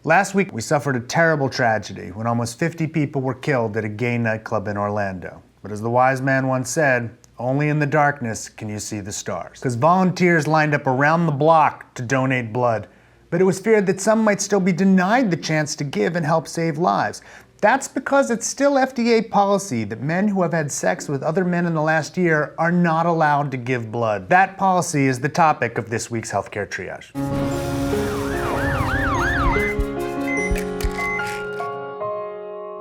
Last week, we suffered a terrible tragedy when almost 50 people were killed at a gay nightclub in Orlando. But as the wise man once said, only in the darkness can you see the stars. Because volunteers lined up around the block to donate blood, but it was feared that some might still be denied the chance to give and help save lives. That's because it's still FDA policy that men who have had sex with other men in the last year are not allowed to give blood. That policy is the topic of this week's Healthcare Triage.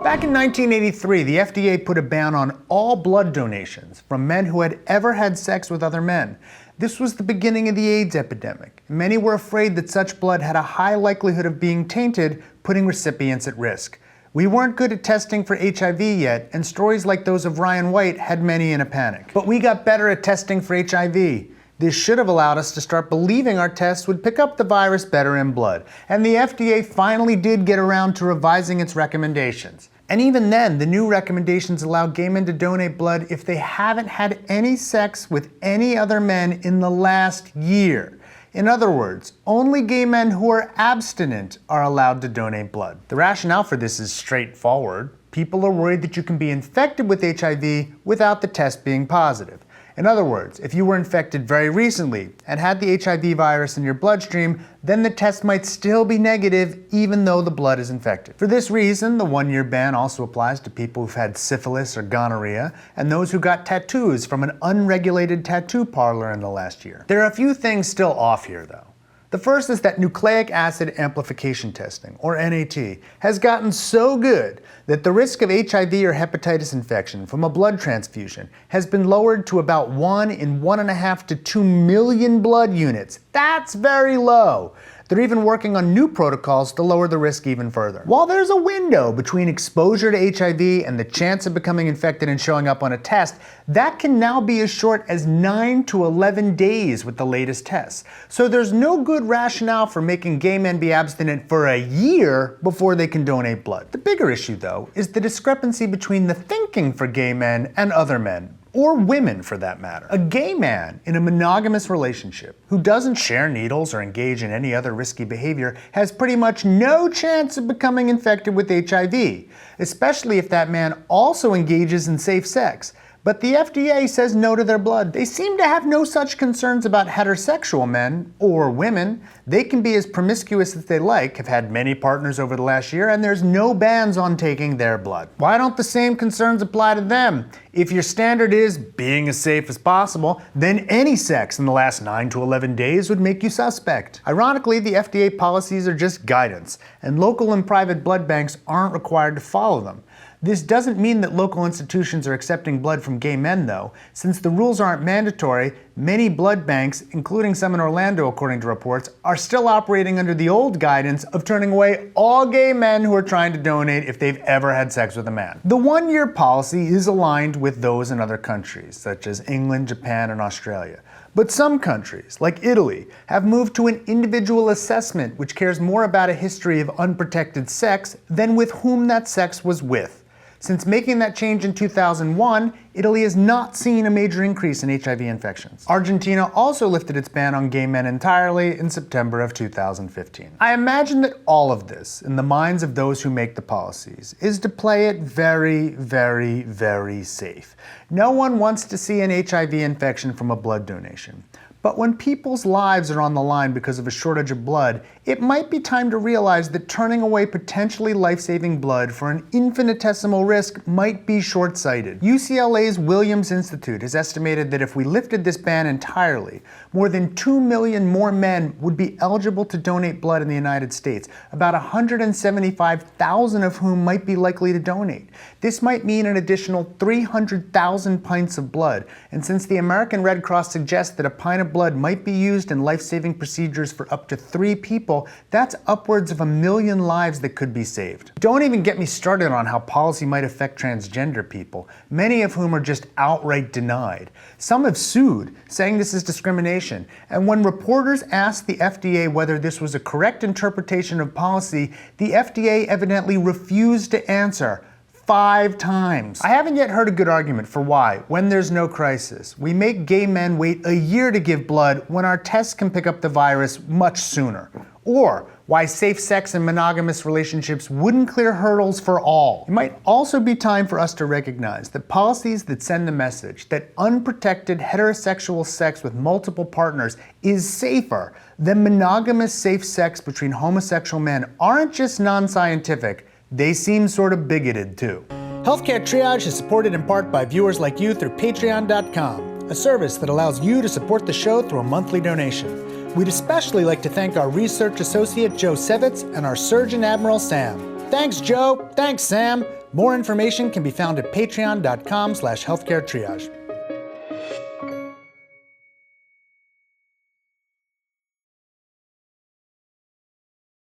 Back in 1983, the FDA put a ban on all blood donations from men who had ever had sex with other men. This was the beginning of the AIDS epidemic. Many were afraid that such blood had a high likelihood of being tainted, putting recipients at risk. We weren't good at testing for HIV yet, and stories like those of Ryan White had many in a panic. But we got better at testing for HIV. This should have allowed us to start believing our tests would pick up the virus better in blood. And the FDA finally did get around to revising its recommendations. And even then, the new recommendations allow gay men to donate blood if they haven't had any sex with any other men in the last year. In other words, only gay men who are abstinent are allowed to donate blood. The rationale for this is straightforward. People are worried that you can be infected with HIV without the test being positive. In other words, if you were infected very recently and had the HIV virus in your bloodstream, then the test might still be negative even though the blood is infected. For this reason, the one-year ban also applies to people who've had syphilis or gonorrhea and those who got tattoos from an unregulated tattoo parlor in the last year. There are a few things still off here though. The first is that nucleic acid amplification testing, or NAT, has gotten so good that the risk of HIV or hepatitis infection from a blood transfusion has been lowered to about 1 in 1.5 to 2 million blood units. That's very low. They're even working on new protocols to lower the risk even further. While there's a window between exposure to HIV and the chance of becoming infected and showing up on a test, that can now be as short as 9 to 11 days with the latest tests. So there's no good rationale for making gay men be abstinent for a year before they can donate blood. The bigger issue, though, is the discrepancy between the thinking for gay men and other men, or women for that matter. A gay man in a monogamous relationship who doesn't share needles or engage in any other risky behavior has pretty much no chance of becoming infected with HIV, especially if that man also engages in safe sex. But the FDA says no to their blood. They seem to have no such concerns about heterosexual men or women. They can be as promiscuous as they like, have had many partners over the last year, and there's no bans on taking their blood. Why don't the same concerns apply to them? If your standard is being as safe as possible, then any sex in the last 9 to 11 days would make you suspect. Ironically, the FDA policies are just guidance, and local and private blood banks aren't required to follow them. This doesn't mean that local institutions are accepting blood from gay men, though. Since the rules aren't mandatory, many blood banks, including some in Orlando according to reports, are still operating under the old guidance of turning away all gay men who are trying to donate if they've ever had sex with a man. The one-year policy is aligned with those in other countries, such as England, Japan, and Australia. But some countries, like Italy, have moved to an individual assessment which cares more about a history of unprotected sex than with whom that sex was with. Since making that change in 2001, Italy has not seen a major increase in HIV infections. Argentina also lifted its ban on gay men entirely in September of 2015. I imagine that all of this, in the minds of those who make the policies, is to play it very, very, very safe. No one wants to see an HIV infection from a blood donation. But when people's lives are on the line because of a shortage of blood, it might be time to realize that turning away potentially life-saving blood for an infinitesimal risk might be short-sighted. UCLA's Williams Institute has estimated that if we lifted this ban entirely, more than 2 million more men would be eligible to donate blood in the United States, about 175,000 of whom might be likely to donate. This might mean an additional 300,000 pints of blood, and since the American Red Cross suggests that a pint of blood might be used in life-saving procedures for up to 3 people, that's upwards of 1 million lives that could be saved. Don't even get me started on how policy might affect transgender people, many of whom are just outright denied. Some have sued, saying this is discrimination, and when reporters asked the FDA whether this was a correct interpretation of policy, the FDA evidently refused to answer. 5 times. I haven't yet heard a good argument for why, when there's no crisis, we make gay men wait a year to give blood when our tests can pick up the virus much sooner. Or why safe sex and monogamous relationships wouldn't clear hurdles for all. It might also be time for us to recognize that policies that send the message that unprotected heterosexual sex with multiple partners is safer than monogamous safe sex between homosexual men aren't just non-scientific, they seem sort of bigoted too. Healthcare Triage is supported in part by viewers like you through patreon.com, a service that allows you to support the show through a monthly donation. We'd especially like to thank our research associate Joe Sevitz and our Surgeon Admiral Sam. Thanks Joe, thanks Sam. More information can be found at patreon.com/healthcaretriage.